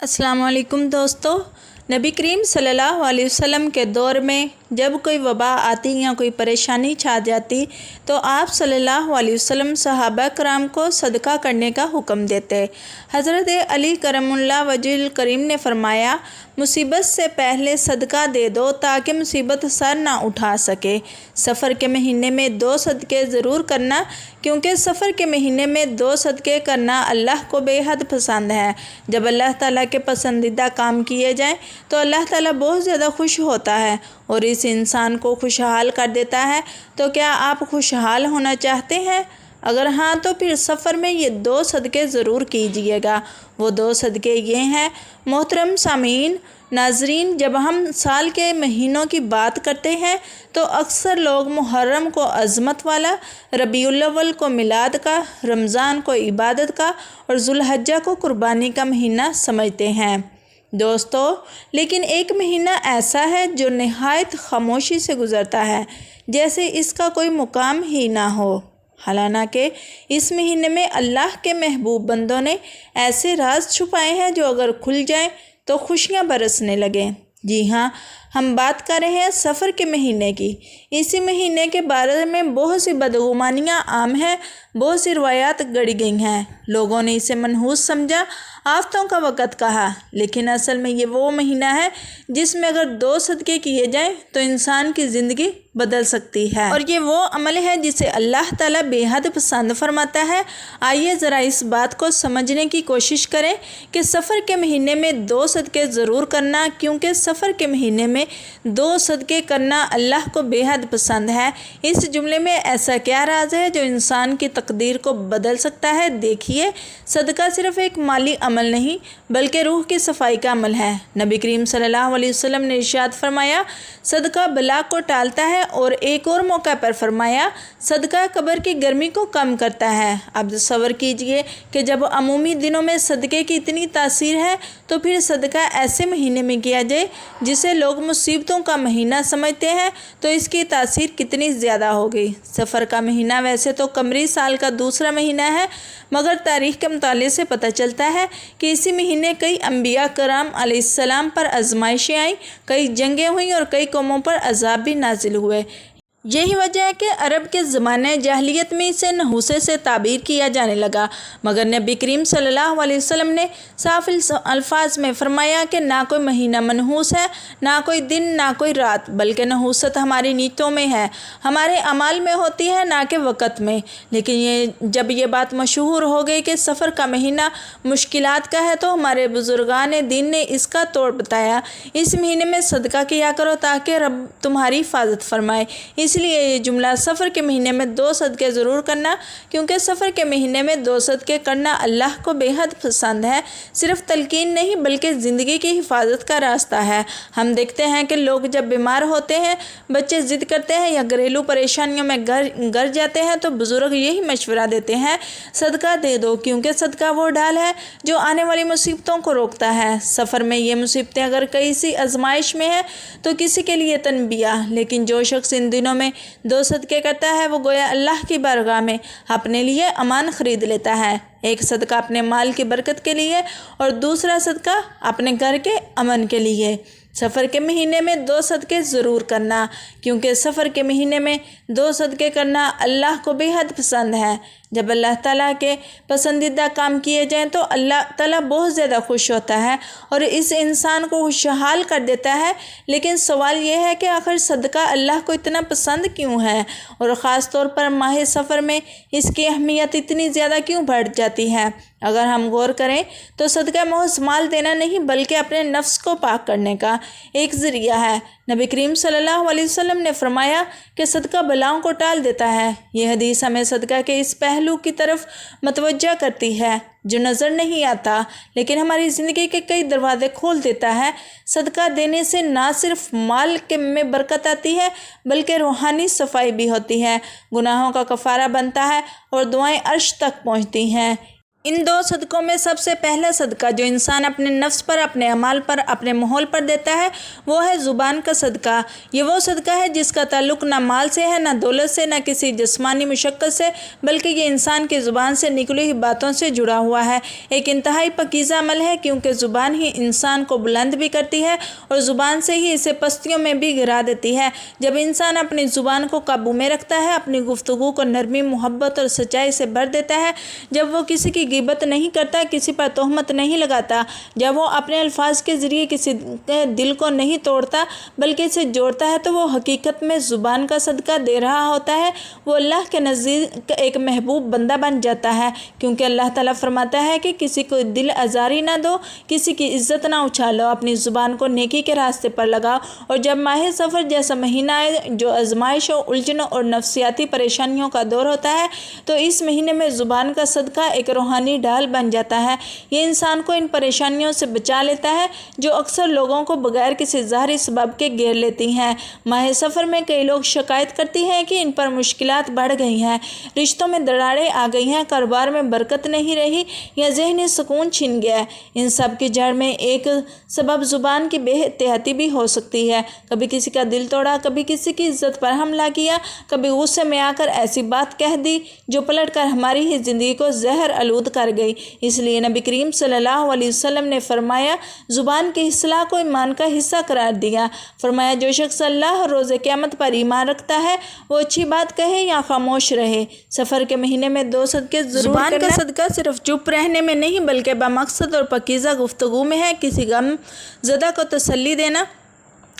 अस्सलाम वालेकुम दोस्तों। नबी करीम सल्लल्लाहु अलैहि वसल्लम के दौर में जब कोई वबा आती या कोई परेशानी छा जाती तो आप सल्लल्लाहु अलैहि वसल्लम सहाबा कराम को सदका करने का हुक्म देते। हज़रत अली करमुल्लाह वजहुल करीम ने फरमाया, मुसीबत से पहले सदका दे दो ताकि मुसीबत सर ना उठा सके। सफ़र के महीने में 2 सदक़े ज़रूर करना, क्योंकि सफ़र के महीने में 2 सदक़े करना अल्लाह को बेहद पसंद है। जब अल्लाह ताला के पसंदीदा काम किए जाएं तो अल्लाह ताला बहुत ज़्यादा खुश होता है और इस इंसान को खुशहाल कर देता है। तो क्या आप खुशहाल होना चाहते हैं? अगर हाँ तो फिर सफ़र में ये 2 सदक़े ज़रूर कीजिएगा। वो 2 सदक़े ये हैं। मोहतरम सामीन नाजरीन, जब हम साल के महीनों की बात करते हैं तो अक्सर लोग मुहर्रम को अज़मत वाला, रबीउल अव्वल को मिलाद का, रमज़ान को इबादत का और ज़ुल्हज्जा को कुर्बानी का महीना समझते हैं दोस्तों। लेकिन एक महीना ऐसा है जो नहायत खामोशी से गुज़रता है, जैसे इसका कोई मुकाम ही ना हो। हालांकि इस महीने में अल्लाह के महबूब बंदों ने ऐसे राज छुपाए हैं जो अगर खुल जाएं तो खुशियां बरसने लगें। जी हाँ, हम बात कर रहे हैं सफ़र के महीने की। इसी महीने के बारे में बहुत सी बदगुमानियाँ आम हैं, बहुत सी रिवायात गढ़ी गई हैं। लोगों ने इसे मनहूस समझा, आफ़तों का वक़्त कहा, लेकिन असल में ये वो महीना है जिसमें अगर 2 सदक़े किए जाएं तो इंसान की ज़िंदगी बदल सकती है और ये वो अमल है जिसे अल्लाह ताला बेहद पसंद फरमाता है। आइए ज़रा इस बात को समझने की कोशिश करें कि सफ़र के महीने में 2 सदक़े ज़रूर करना, क्योंकि सफ़र के महीने में 2 सदक़े करना अल्लाह को बेहद पसंद है। इस जुमले में ऐसा क्या राज है जो इंसान की तकदीर को बदल सकता है? देखिए, सदका सिर्फ़ एक माली अमल नहीं बल्कि रूह की सफाई का अमल है। नबी करीम सल्लल्लाहु अलैहि वसल्लम ने इरशाद फरमाया, सदका बला को टालता है, और एक और मौका पर फरमाया, सदका कब्र की गर्मी को कम करता है। अब तसव्वुर कीजिए कि जब अमूमी दिनों में सदक़े की इतनी तासीर है तो फिर सदका ऐसे महीने में किया जाए जिसे लोग मुसीबतों का महीना समझते हैं तो इसकी तासीर कितनी ज़्यादा होगी। सफ़र का महीना वैसे तो कमरी साल का दूसरा महीना है, मगर तारीख़ के मुताले से पता चलता है कि इसी महीने कई अम्बिया कराम अलैहिस्सलाम पर आजमाइशें आईं, कई जंगें हुईं और कई कौमों पर अज़ाब भी नाजिल हुए। यही वजह है कि अरब के ज़माने जाहिलियत में इसे नहूसे से ताबीर किया जाने लगा, मगर नबी करीम सल्लल्लाहु अलैहि वसल्लम ने साफ अल्फाज में फरमाया कि ना कोई महीना मनहूस है, ना कोई दिन, ना कोई रात, बल्कि नहूसत हमारी नीयतों में है, हमारे अमाल में होती है, ना कि वक़्त में। लेकिन जब ये बात मशहूर हो गई कि सफ़र का महीना मुश्किलात का है तो हमारे बुज़ुर्गान दीन ने इसका तोड़ बताया। इस महीने में सदका किया करो ताकि रब तुम्हारी हिफाजत फरमाए। इसलिए ये जुमला सफ़र के महीने में 2 सदक़े ज़रूर करना, क्योंकि सफ़र के महीने में 2 सदक़े करना अल्लाह को बेहद पसंद है। सिर्फ़ तलकीन नहीं बल्कि ज़िंदगी की हिफाजत का रास्ता है। हम देखते हैं कि लोग जब बीमार होते हैं, बच्चे ज़िद करते हैं या घरेलू परेशानियों में गर जाते हैं तो बुज़ुर्ग यही मशवरा देते हैं, सदका दे दो, क्योंकि सदका वो ढाल है जो आने वाली मुसीबतों को रोकता है। सफ़र में ये मुसीबतें अगर किसी आजमाइश में है तो किसी के लिए तनबिया, लेकिन जो शख्स इन दिनों में 2 सदक़े करता है वो गोया अल्लाह की बारगाह में अपने लिए अमान ख़रीद लेता है। एक सदका अपने माल की बरकत के लिए और दूसरा सदका अपने घर के अमन के लिए। सफ़र के महीने में 2 सदक़े ज़रूर करना, क्योंकि सफ़र के महीने में 2 सदक़े करना अल्लाह को बेहद पसंद है। जब अल्लाह ताला के पसंदीदा काम किए जाएं तो अल्लाह ताला बहुत ज़्यादा खुश होता है और इस इंसान को खुशहाल कर देता है। लेकिन सवाल यह है कि आखिर सदका अल्लाह को इतना पसंद क्यों है और ख़ास तौर पर माह सफ़र में इसकी अहमियत इतनी ज़्यादा क्यों बढ़ जाती है? अगर हम गौर करें तो सदका महज माल देना नहीं बल्कि अपने नफ्स को पाक करने का एक ज़रिया है। नबी करीम सल्लल्लाहु अलैहि वसल्लम ने फरमाया कि सदका बलाओं को टाल देता है। यह हदीस हमें सदका के इस पहलू की तरफ मतवज्जा करती है जो नज़र नहीं आता लेकिन हमारी ज़िंदगी के कई दरवाज़े खोल देता है। सदका देने से ना सिर्फ माल के में बरकत आती है बल्कि रूहानी सफाई भी होती है, गुनाहों का कफ़ारा बनता है और दुआएं अर्श तक पहुँचती हैं। इन 2 सदक़ों में सबसे पहला सदका जो इंसान अपने नफ्स पर, अपने अमाल पर, अपने माहौल पर देता है वो है ज़ुबान का सदका। ये वो सदका है जिसका ताल्लुक़ ना माल से है, ना दौलत से, ना किसी जिस्मानी मुशक्क़त से, बल्कि ये इंसान की ज़ुबान से निकली हुई बातों से जुड़ा हुआ है। एक इंतहाई पकीज़ा अमल है क्योंकि ज़ुबान ही इंसान को बुलंद भी करती है और ज़ुबान से ही इसे पस्तियों में भी गिरा देती है। जब इंसान अपनी ज़ुबान को काबू में रखता है, अपनी गुफ्तगू को नरमी, मोहब्बत और सच्चाई से भर देता है, जब वो किसी की गिबत नहीं करता, किसी पर तोहमत नहीं लगाता, जब वो अपने अल्फाज के ज़रिए किसी के दिल को नहीं तोड़ता बल्कि इसे जोड़ता है, तो वो हकीकत में ज़ुबान का सदका दे रहा होता है। वो अल्लाह के नज़दीक एक महबूब बंदा बन जाता है क्योंकि अल्लाह ताला फरमाता है कि किसी को दिल आज़ारी ना दो, किसी की इज़्ज़त ना उछालो, अपनी ज़ुबान को नेकी के रास्ते पर लगाओ। और जब माह सफ़र जैसा महीना आए जो आजमाइशों, उलझनों और नफ्सियाती परेशानियों का दौर होता है, तो इस महीने में ज़ुबान का सदका एक रूहानी ढाल बन जाता है। ये इंसान को इन परेशानियों से बचा लेता है जो अक्सर लोगों को बगैर किसी ज़ाहिरी सबब के घेर लेती हैं। माह सफ़र में कई लोग शिकायत करती हैं कि इन पर मुश्किलात बढ़ गई हैं, रिश्तों में दरारें आ गई हैं, कारोबार में बरकत नहीं रही या ज़हनी सुकून छिन गया है। इन सब की जड़ में एक सबब ज़ुबान की बेहतियाती भी हो सकती है। कभी किसी का दिल तोड़ा, कभी किसी की इज्जत पर हमला किया, कभी गुस्से में आकर ऐसी बात कह दी जो पलट कर हमारी ही ज़िंदगी को जहर आलूद कर गई। इसलिए नबी करीम सल्लल्लाहु अलैहि वसल्लम ने फरमाया, ज़ुबान की इस्लाह को ईमान का हिस्सा करार दिया। फरमाया, जो शख्स अल्लाह और रोज़े क़यामत पर ईमान रखता है वो अच्छी बात कहे या खामोश रहे। सफ़र के महीने में 2 सदके ज़रूर करना। ज़ुबान का सदका सिर्फ चुप रहने में नहीं बल्कि बामकसद और पकीज़ा गुफ्तगू में है। किसी गम ज़दा को तसल्ली देना,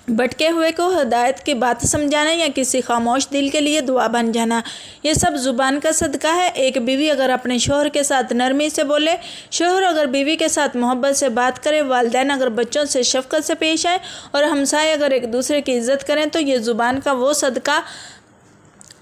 भटके हुए को हिदायत की बात समझाना या किसी खामोश दिल के लिए दुआ बन जाना, ये सब ज़ुबान का सदका है। एक बीवी अगर अपने शोहर के साथ नरमी से बोले, शोहर अगर बीवी के साथ मोहब्बत से बात करे, वालिदैन अगर बच्चों से शफ़क़त से पेश आए और हमसाए अगर एक दूसरे की इज़्ज़त करें, तो ये ज़ुबान का वो सदका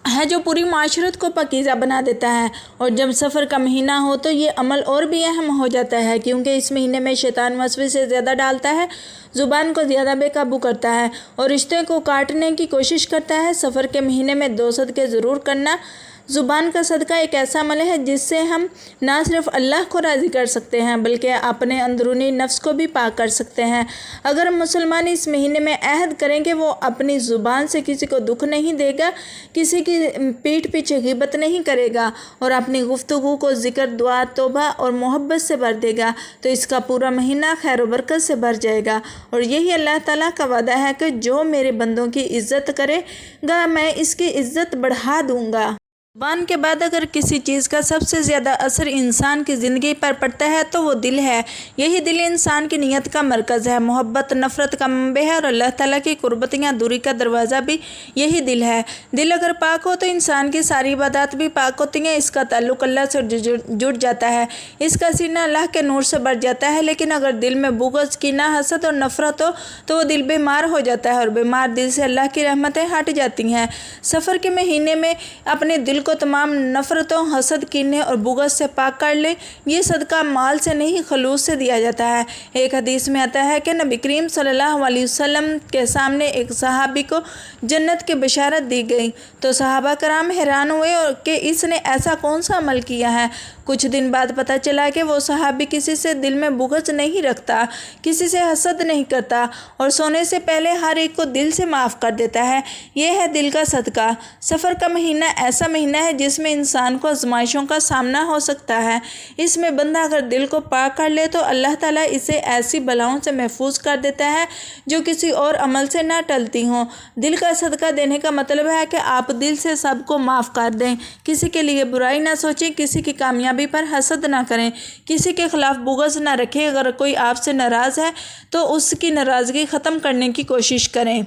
है जो पूरी माशरत को पकीज़ा बना देता है। और जब सफ़र का महीना हो तो ये अमल और भी अहम हो जाता है क्योंकि इस महीने में शैतान वसवे से ज़्यादा डालता है, ज़ुबान को ज़्यादा बेकाबू करता है और रिश्ते को काटने की कोशिश करता है। सफ़र के महीने में 2 सदके ज़रूर करना। ज़ुबान का सदका एक ऐसा अमल है जिससे हम ना सिर्फ अल्लाह को राज़ी कर सकते हैं बल्कि अपने अंदरूनी नफ्स को भी पाक कर सकते हैं। अगर मुसलमान इस महीने में अहद करें कि वो अपनी ज़ुबान से किसी को दुख नहीं देगा, किसी की पीठ पीछे ग़ीबत नहीं करेगा और अपनी गुफ्तगू को ज़िक्र, दुआ, तौबा और मोहब्बत से भर देगा, तो इसका पूरा महीना खैर व बरकत से भर जाएगा। और यही अल्लाह ताला का वादा है कि जो मेरे बंदों की इज़्ज़त करेगा मैं इसकी इज़्ज़त बढ़ा दूँगा। ज़ुबान के बाद अगर किसी चीज़ का सबसे ज़्यादा असर इंसान की ज़िंदगी पर पड़ता है तो वो दिल है। यही दिल इंसान की नीयत का मरकज़ है, मोहब्बत नफ़रत का मंबे है और अल्लाह ताला की कुर्बत या दूरी का दरवाज़ा भी यही दिल है। दिल अगर पाक हो तो इंसान की सारी इबादत भी पाक होती हैं, इसका ताल्लुक़ अल्लाह से जुड़ जाता है, इसका सीना अल्लाह के नूर से भर जाता है। लेकिन अगर दिल में बुग़्ज़, कीना, हसद और नफ़रत हो तो वो दिल बीमार हो जाता है और बीमार दिल से अल्लाह की रहमतें हट जाती हैं। सफ़र के महीने में अपने दिल को तमाम नफ़रतों, हसद, कीने और बुग़्ज़ से पाक कर ले। ये सदका माल से नहीं खलूस से दिया जाता है। एक हदीस में आता है कि नबी करीम सल्लल्लाहु अलैहि वसल्लम के सामने एक सहाबी को जन्नत की बशारत दी गई तो सहाबा कराम हैरान हुए और कि इसने ऐसा कौन सा अमल किया है। कुछ दिन बाद पता चला कि वो सहाबी किसी से दिल में बुग़्ज़ नहीं रखता, किसी से हसद नहीं करता और सोने से पहले हर एक को दिल से माफ़ कर देता है। ये है दिल का सदका। सफ़र का महीना ऐसा महीना है जिसमें इंसान को आज़माइशों का सामना हो सकता है। इसमें बंदा अगर दिल को पाक कर ले तो अल्लाह ताला इसे ऐसी बलाओं से महफूज कर देता है जो किसी और अमल से ना टलती हों। दिल का सदका देने का मतलब है कि आप दिल से सबको माफ़ कर दें, किसी के लिए बुराई ना सोचें, किसी की कामयाबी पर हसद ना करें, किसी के ख़िलाफ़ बुग़्ज़ ना रखें। अगर कोई आपसे नाराज़ है तो उसकी नाराज़गी ख़त्म करने की कोशिश करें।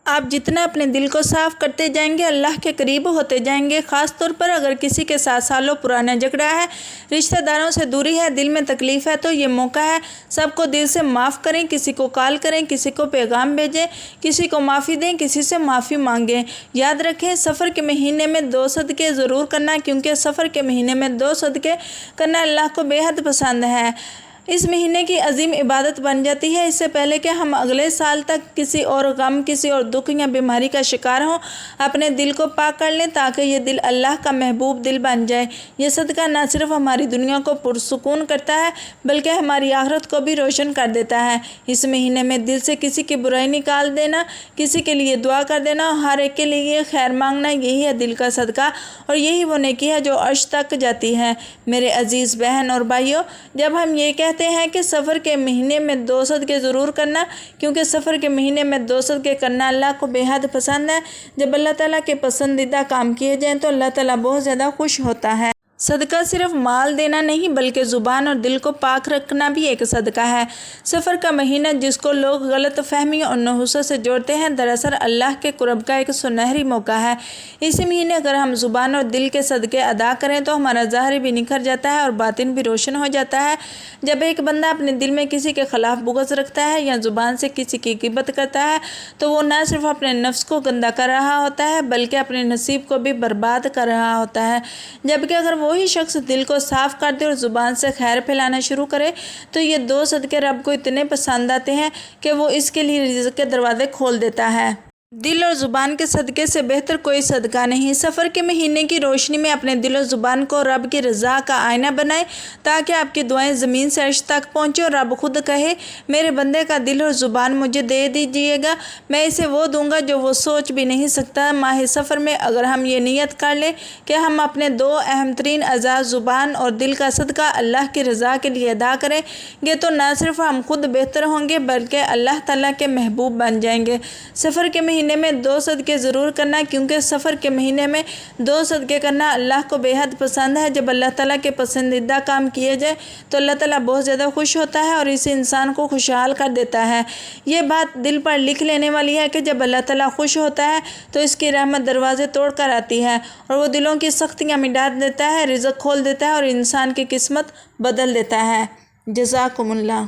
आप जितना अपने दिल को साफ़ करते जाएंगे अल्लाह के करीब होते जाएंगे। ख़ास तौर पर अगर किसी के साथ सालों पुराना झगड़ा है, रिश्तेदारों से दूरी है, दिल में तकलीफ़ है, तो ये मौका है सबको दिल से माफ़ करें। किसी को कॉल करें, किसी को पैगाम भेजें, किसी को माफ़ी दें, किसी से माफ़ी मांगें। याद रखें, सफ़र के महीने में 2 सदके ज़रूर करना क्योंकि सफ़र के महीने में 2 सदके करना अल्लाह को बेहद पसंद है। اس مہینے کی عظیم عبادت بن جاتی ہے۔ اس سے پہلے کہ ہم اگلے سال تک کسی اور غم، کسی اور دکھ یا بیماری کا شکار ہوں، اپنے دل کو پاک کر لیں تاکہ یہ دل اللہ کا محبوب دل بن جائے۔ یہ صدقہ نہ صرف ہماری دنیا کو پرسکون کرتا ہے بلکہ ہماری آخرت کو بھی روشن کر دیتا ہے۔ اس مہینے میں دل سے کسی کی برائی نکال دینا، کسی کے لیے دعا کر دینا اور ہر ایک کے لیے خیر مانگنا، یہی ہے دل کا صدقہ اور یہی وہ نیکی ہے جو عرش تک جاتی ہے۔ میرے عزیز بہن اور بھائیوں، جب ہم یہ کہتے ہیں کہ سفر کے مہینے میں 2 صدقے ضرور کرنا، کیونکہ سفر کے مہینے میں 2 صدقے کرنا اللہ کو بے حد پسند ہے۔ جب اللہ تعالیٰ کے پسندیدہ کام کیے جائیں تو اللہ تعالیٰ بہت زیادہ خوش ہوتا ہے۔ صدقہ صرف مال دینا نہیں بلکہ زبان اور دل کو پاک رکھنا بھی ایک صدقہ ہے۔ سفر کا مہینہ جس کو لوگ غلط فہمی اور نحوست سے جوڑتے ہیں، دراصل اللہ کے قرب کا ایک سنہری موقع ہے۔ اسی مہینے اگر ہم زبان اور دل کے صدقے ادا کریں تو ہمارا ظاہر بھی نکھر جاتا ہے اور باطن بھی روشن ہو جاتا ہے۔ جب ایک بندہ اپنے دل میں کسی کے خلاف بغض رکھتا ہے یا زبان سے کسی کی غیبت کرتا ہے تو وہ نہ صرف اپنے نفس کو گندا کر رہا ہوتا ہے بلکہ اپنے نصیب کو بھی برباد کر رہا ہوتا ہے۔ جبکہ اگر وہی شخص دل کو صاف کر دے اور زبان سے خیر پھیلانا شروع کرے تو یہ 2 صدقے رب کو اتنے پسند آتے ہیں کہ وہ اس کے لیے رزق کے دروازے کھول دیتا ہے۔ دل اور زبان کے صدقے سے بہتر کوئی صدقہ نہیں۔ سفر کے مہینے کی روشنی میں اپنے دل و زبان کو رب کی رضا کا آئینہ بنائیں تاکہ آپ کی دعائیں زمین سے عرش تک پہنچیں اور رب خود کہے، میرے بندے کا دل اور زبان مجھے دے دیجیے گا، میں اسے وہ دوں گا جو وہ سوچ بھی نہیں سکتا۔ ماہ سفر میں اگر ہم یہ نیت کر لیں کہ ہم اپنے 2 اہم ترین اعضاء زبان اور دل کا صدقہ اللہ کی رضا کے لیے ادا کریں گے تو نہ صرف ہم خود بہتر ہوں گے بلکہ اللہ تعالیٰ کے محبوب بن جائیں گے۔ سفر کے مہینے میں 2 صدقے ضرور کرنا، کیونکہ سفر کے مہینے میں 2 صدقے کرنا اللہ کو بے حد پسند ہے۔ جب اللہ تعالیٰ کے پسندیدہ کام کیے جائے تو اللہ تعالیٰ بہت زیادہ خوش ہوتا ہے اور اس انسان کو خوشحال کر دیتا ہے۔ یہ بات دل پر لکھ لینے والی ہے کہ جب اللہ تعالیٰ خوش ہوتا ہے تو اس کی رحمت دروازے توڑ کر آتی ہے اور وہ دلوں کی سختیاں مٹا دیتا ہے، رزق کھول دیتا ہے اور انسان کی قسمت بدل دیتا ہے۔ جزاکم اللہ۔